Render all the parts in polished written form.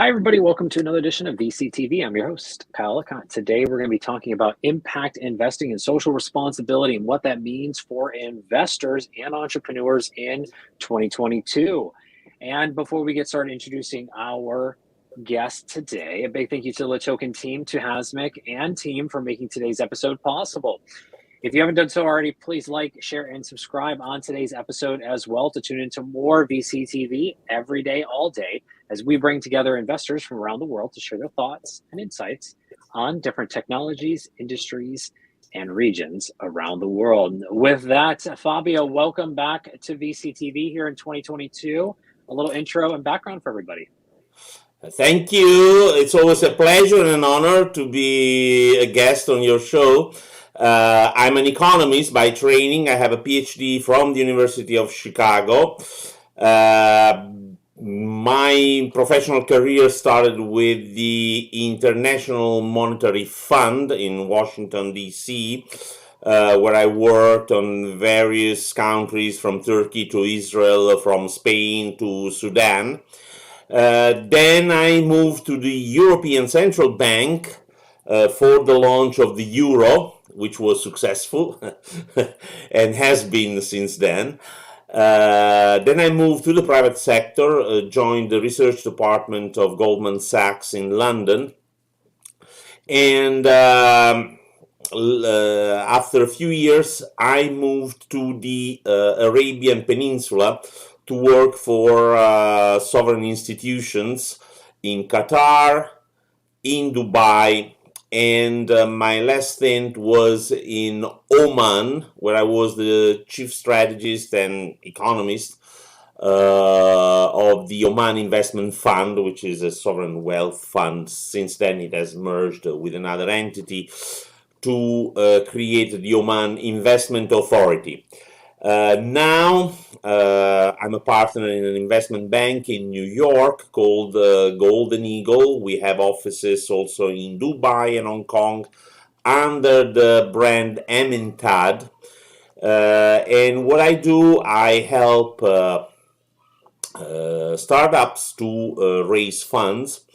Hi, everybody. Welcome to another edition of VCTV. I'm your host, Kyle Lecott. Today, we're going to be talking about impact investing and social responsibility and what that means for investors and entrepreneurs in 2022. And before we get started introducing our guest today, a big thank you to the Token team, to Hasmik and team for making today's episode possible. If you haven't done so already, please like, share, and subscribe on today's episode as well to tune into more VCTV every day, all day, as we bring together investors from around the world to share their thoughts and insights on different technologies, industries, and regions around the world. With that, Fabio, welcome back to VCTV here in 2022. A little intro and background for everybody. Thank you. It's always a pleasure and an honor to be a guest on your show. I'm an economist by training. I have a PhD from the University of Chicago. My professional career started with the International Monetary Fund in Washington, D.C., where I worked on various countries from Turkey to Israel, from Spain to Sudan. Then I moved to the European Central Bank for the launch of the euro, which was successful and has been since then. Then I moved to the private sector, joined the research department of Goldman Sachs in London, and after a few years I moved to the Arabian Peninsula to work for sovereign institutions in Qatar, in Dubai, and my last stint was in Oman, where I was the chief strategist and economist of the Oman Investment Fund, which is a sovereign wealth fund. Since then, it has merged with another entity to create the Oman Investment Authority. Now, I'm a partner in an investment bank in New York called Golden Eagle. We have offices also in Dubai and Hong Kong under the brand Emintad. And what I do, I help startups to raise funds.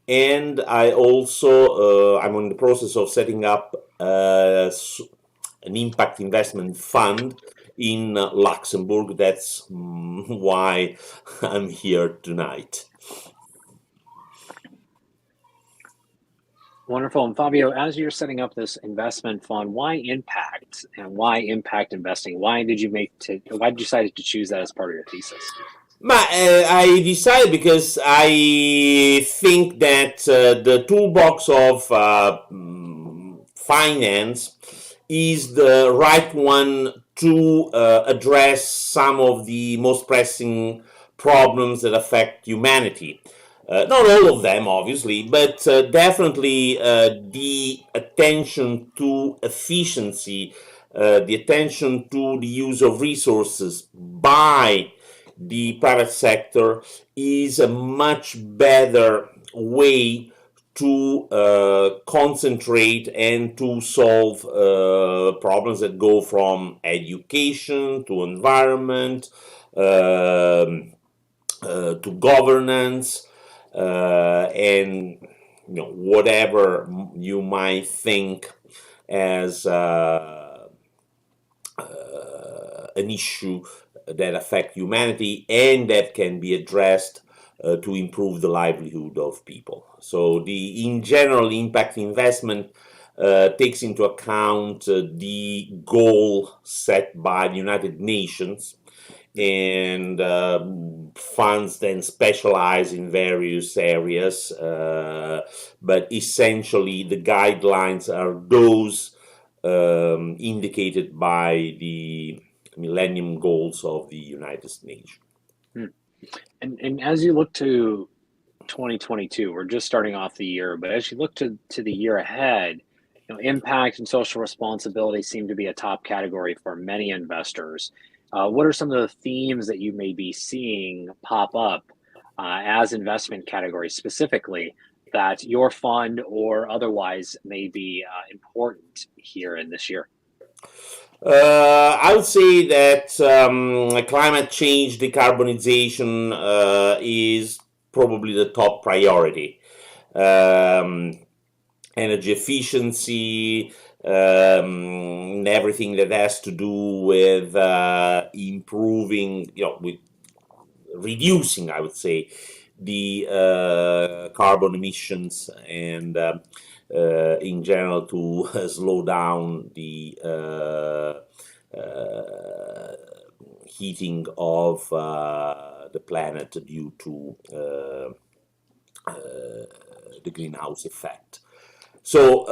And I also, I'm in the process of setting up an impact investment fund in Luxembourg. That's why I'm here tonight. Wonderful. And Fabio, as you're setting up this investment fund, why impact and why impact investing? Why did you decide to choose that as part of your thesis? I decided because I think that the toolbox of finance is the right one to address some of the most pressing problems that affect humanity. Not all of them, obviously, but definitely the attention to efficiency, the attention to the use of resources by the private sector is a much better way to concentrate and to solve problems that go from education to environment to governance and whatever you might think as an issue that affect humanity and that can be addressed to improve the livelihood of people. So in general, impact investment takes into account the goal set by the United Nations, and funds then specialize in various areas, but essentially the guidelines are those indicated by the Millennium Goals of the United Nations. And as you look to 2022, we're just starting off the year, but as you look to the year ahead, impact and social responsibility seem to be a top category for many investors. What are some of the themes that you may be seeing pop up as investment categories specifically that your fund or otherwise may be important here in this year? I would say that climate change decarbonization is probably the top priority. Energy efficiency, everything that has to do with improving, with reducing, I would say, the carbon emissions and in general to slow down the heating of the planet due to the greenhouse effect. So,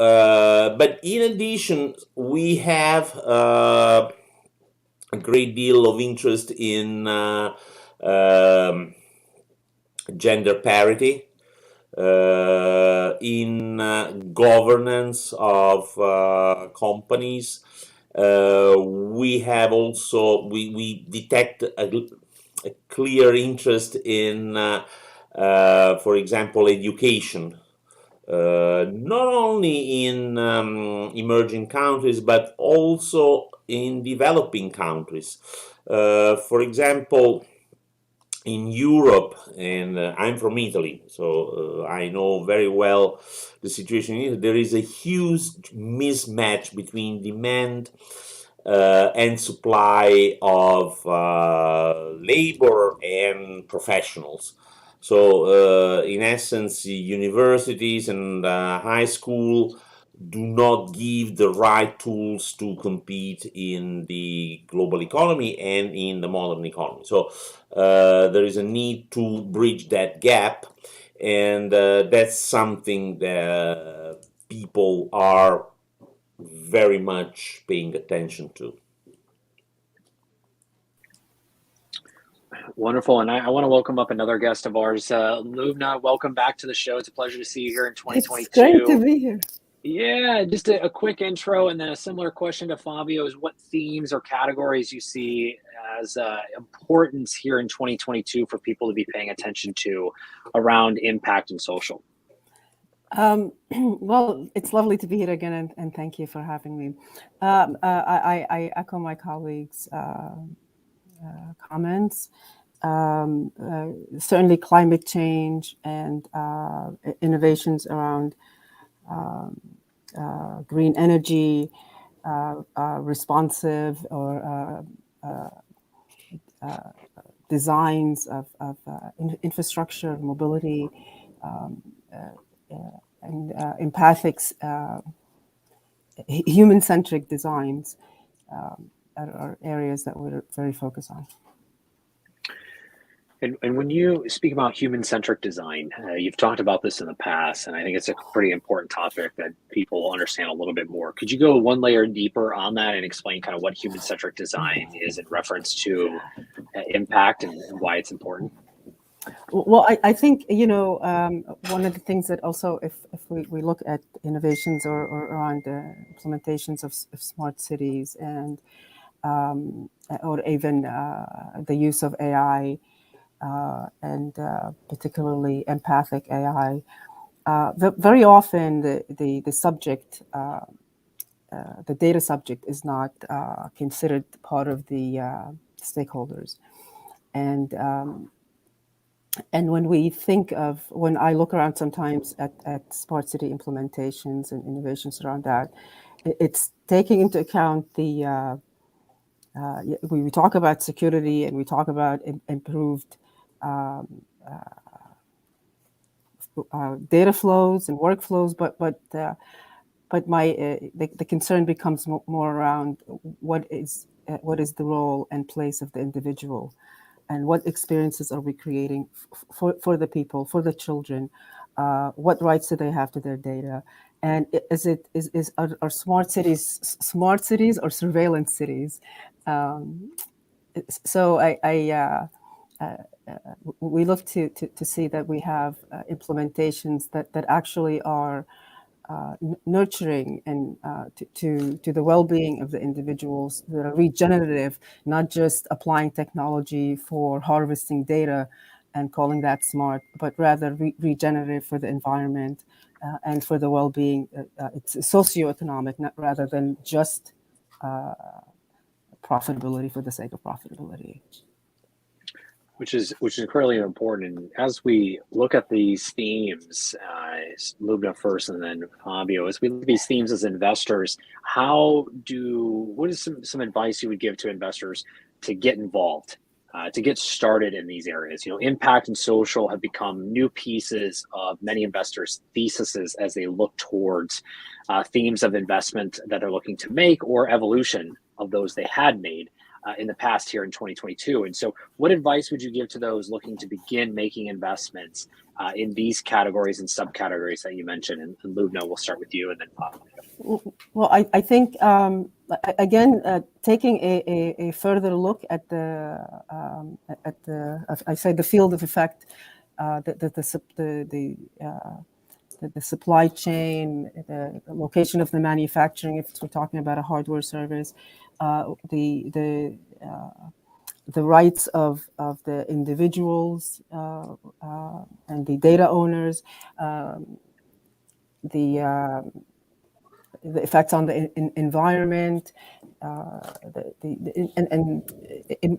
but in addition, we have a great deal of interest in gender parity, in governance of companies. We have also, we detect a clear interest in, for example, education. Not only in emerging countries, but also in developing countries. For example, in Europe, and I'm from Italy, so I know very well the situation in Italy. There is a huge mismatch between demand and supply of labor and professionals. So, in essence, universities and high school do not give the right tools to compete in the global economy and in the modern economy. So, there is a need to bridge that gap, and that's something that people are very much paying attention to. Wonderful. And I want to welcome up another guest of ours, Lubna. Welcome back to the show. It's a pleasure to see you here in 2022. It's great to be here. Yeah, just a quick intro and then a similar question to Fabio is what themes or categories you see as importance here in 2022 for people to be paying attention to around impact and social? Well, it's lovely to be here again, and thank you for having me. I echo my colleagues' comments. Certainly climate change and innovations around green energy, responsive or designs of infrastructure, mobility, and empathic, human-centric designs are areas that we're very focused on. And when you speak about human-centric design, you've talked about this in the past, and I think it's a pretty important topic that people understand a little bit more. Could you go one layer deeper on that and explain kind of what human-centric design is in reference to impact and why it's important? Well, I think, one of the things that also, if we look at innovations or around the implementations of smart cities and or even the use of AI, and particularly empathic AI, very often the subject, the data subject is not considered part of the stakeholders. And when when I look around sometimes at smart city implementations and innovations around that, it's taking into account we talk about security and we talk about improved data flows and workflows, but the concern becomes more around what is the role and place of the individual, and what experiences are we creating for the people, for the children? What rights do they have to their data? And are smart cities or surveillance cities? So we look to see that we have implementations that actually are nurturing and to the well-being of the individuals, that are regenerative, not just applying technology for harvesting data and calling that smart, but rather regenerative for the environment and for the well-being. It's socioeconomic, rather than just profitability for the sake of profitability. which is incredibly important. And as we look at these themes, Lubna first and then Fabio, as we look at these themes as investors, what is some advice you would give to investors to get involved, to get started in these areas? You know, impact and social have become new pieces of many investors' theses as they look towards themes of investment that they're looking to make or evolution of those they had made in the past here in 2022. And so what advice would you give to those looking to begin making investments in these categories and subcategories that you mentioned? And Lubna, we'll start with you and then Fabio. Well, I think, again, taking a further look at the I say the field of effect, the supply chain, the location of the manufacturing, if we're talking about a hardware service, the rights of the individuals and the data owners, the effects on the environment, and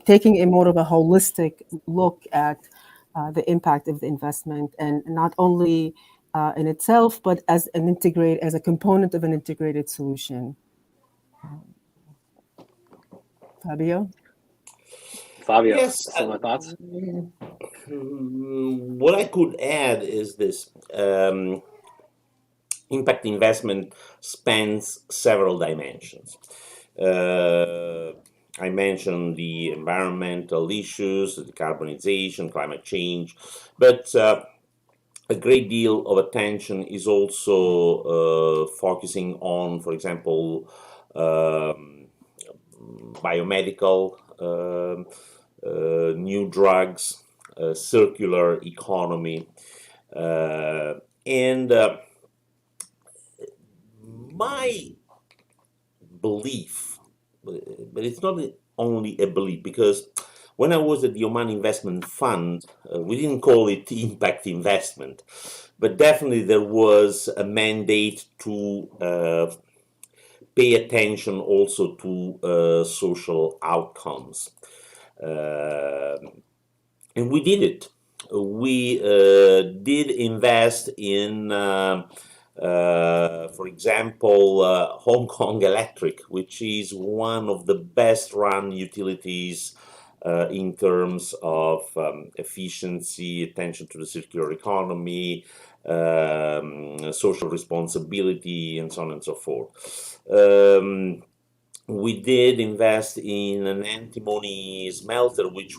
taking a more of a holistic look at the impact of the investment, and not only in itself, but as a component of an integrated solution. Fabio? Yes, some thoughts? What I could add is this. Impact investment spans several dimensions. I mentioned the environmental issues, the decarbonization, climate change, but a great deal of attention is also focusing on, for example, biomedical, new drugs, circular economy, and my belief, but it's not only a belief, because when I was at the Oman Investment Fund, we didn't call it impact investment, but definitely there was a mandate to pay attention also to social outcomes. And we did it. We did invest in, for example, Hong Kong Electric, which is one of the best run utilities in terms of efficiency, attention to the circular economy, social responsibility, and so on and so forth. We did invest in an antimony smelter, which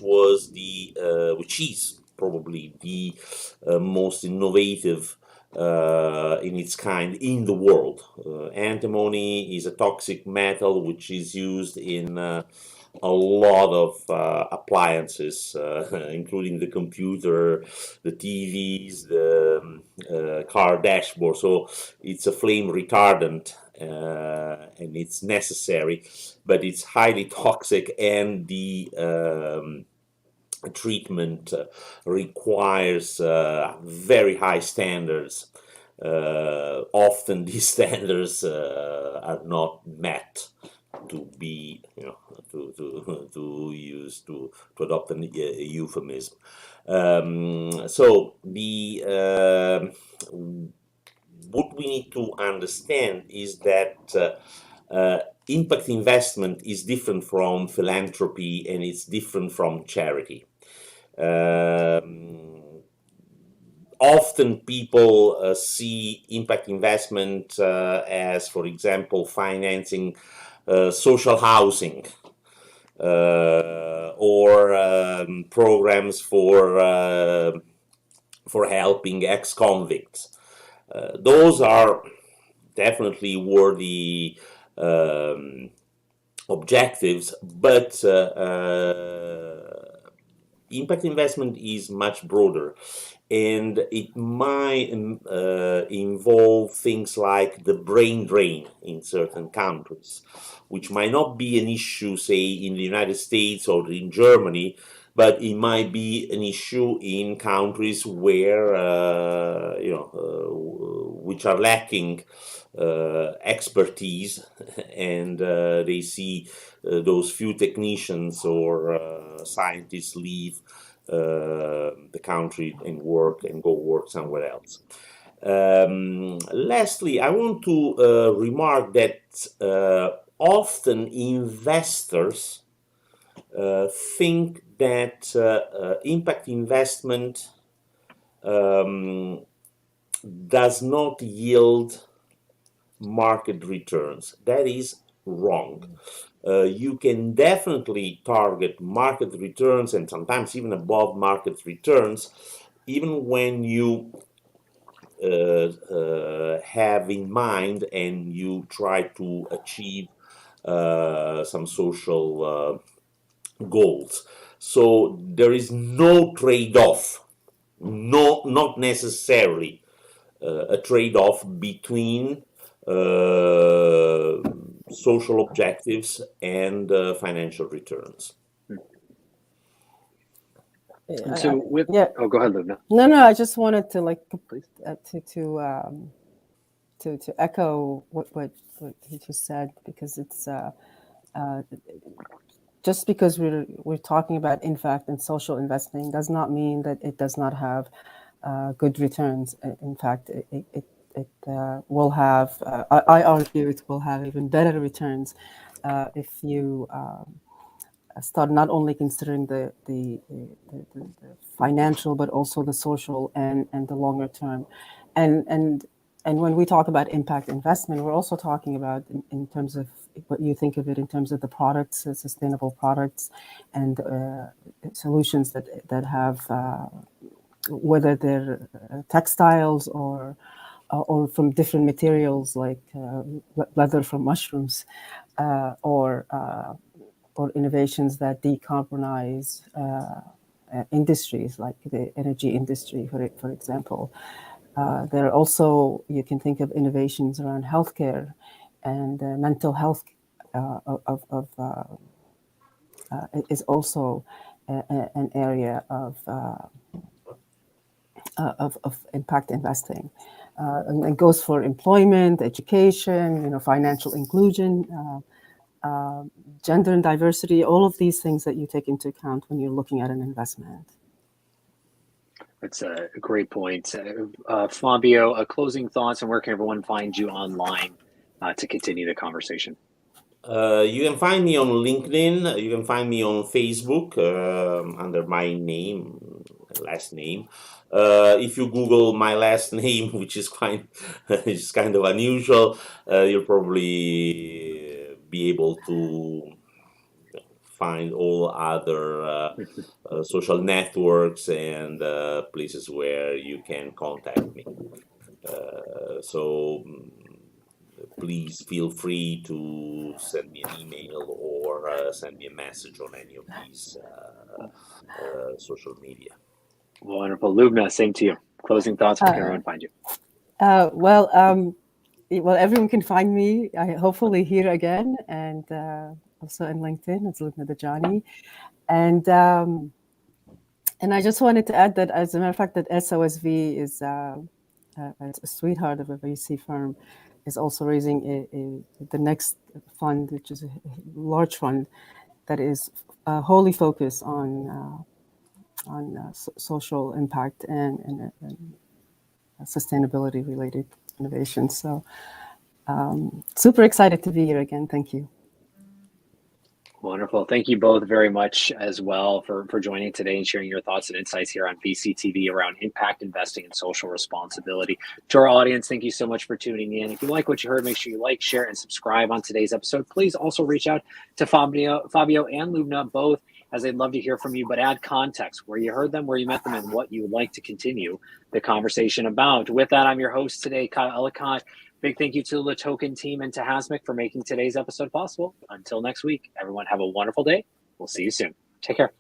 is probably the most innovative in its kind in the world. Antimony is a toxic metal which is used in a lot of appliances, including the computer, the TVs, the car dashboard. So it's a flame retardant, and it's necessary, but it's highly toxic, and the treatment requires very high standards. Often these standards are not met, to be, to adopt a euphemism. So what we need to understand is that impact investment is different from philanthropy, and it's different from charity. Often people see impact investment as, for example, financing social housing, or programs for helping ex-convicts. Those are definitely worthy objectives, but impact investment is much broader, and it might involve things like the brain drain in certain countries, which might not be an issue, say, in the United States or in Germany, but it might be an issue in countries where, which are lacking expertise, and they see those few technicians or scientists leave the country and go work somewhere else. Lastly, I want to remark that often investors think that impact investment does not yield market returns. That is wrong. You can definitely target market returns and sometimes even above market returns, even when you have in mind and you try to achieve some social goals. So there is no trade-off, not necessarily a trade-off between social objectives and financial returns. And so with oh, go ahead, Lubna. No, I just wanted to Please. To echo what he just said, because it's just because we're talking about impact and social investing does not mean that it does not have good returns. In fact, it will have. I argue it will have even better returns if you start not only considering the financial, but also the social and the longer term. And when we talk about impact investment, we're also talking about in terms of what you think of it in terms of the products, sustainable products, and solutions that have whether they're textiles or from different materials like leather from mushrooms, or innovations that decarbonize industries like the energy industry, for example. There are also, you can think of innovations around healthcare and mental health is also an area of impact investing. And it goes for employment, education, financial inclusion, gender and diversity, all of these things that you take into account when you're looking at an investment. That's a great point. Fabio, closing thoughts, and where can everyone find you online to continue the conversation? You can find me on LinkedIn. You can find me on Facebook under my last name. If you Google my last name, which is kind of unusual, you'll probably be able to find all other social networks and places where you can contact me. So please feel free to send me an email or send me a message on any of these social media. Wonderful. Lubna, same to you. Closing thoughts, where can everyone find you? Well, everyone can find me hopefully here again, and also in LinkedIn. It's Lubna Dajani. And I just wanted to add that, as a matter of fact, that SOSV is a sweetheart of a VC firm, is also raising the next fund, which is a large fund that is wholly focused on social impact and sustainability related innovations. So super excited to be here again. Thank you. Wonderful. Thank you both very much as well for joining today and sharing your thoughts and insights here on VCTV around impact investing and social responsibility. To our audience, thank you so much for tuning in. If you like what you heard, make sure you like, share, and subscribe on today's episode. Please also reach out to Fabio and Lubna both, as they'd love to hear from you, but add context, where you heard them, where you met them, and what you would like to continue the conversation about. With that, I'm your host today, Kyle Ellicott. Big thank you to the Token team and to Hasmik for making today's episode possible. Until next week, everyone have a wonderful day. We'll see you soon. Take care.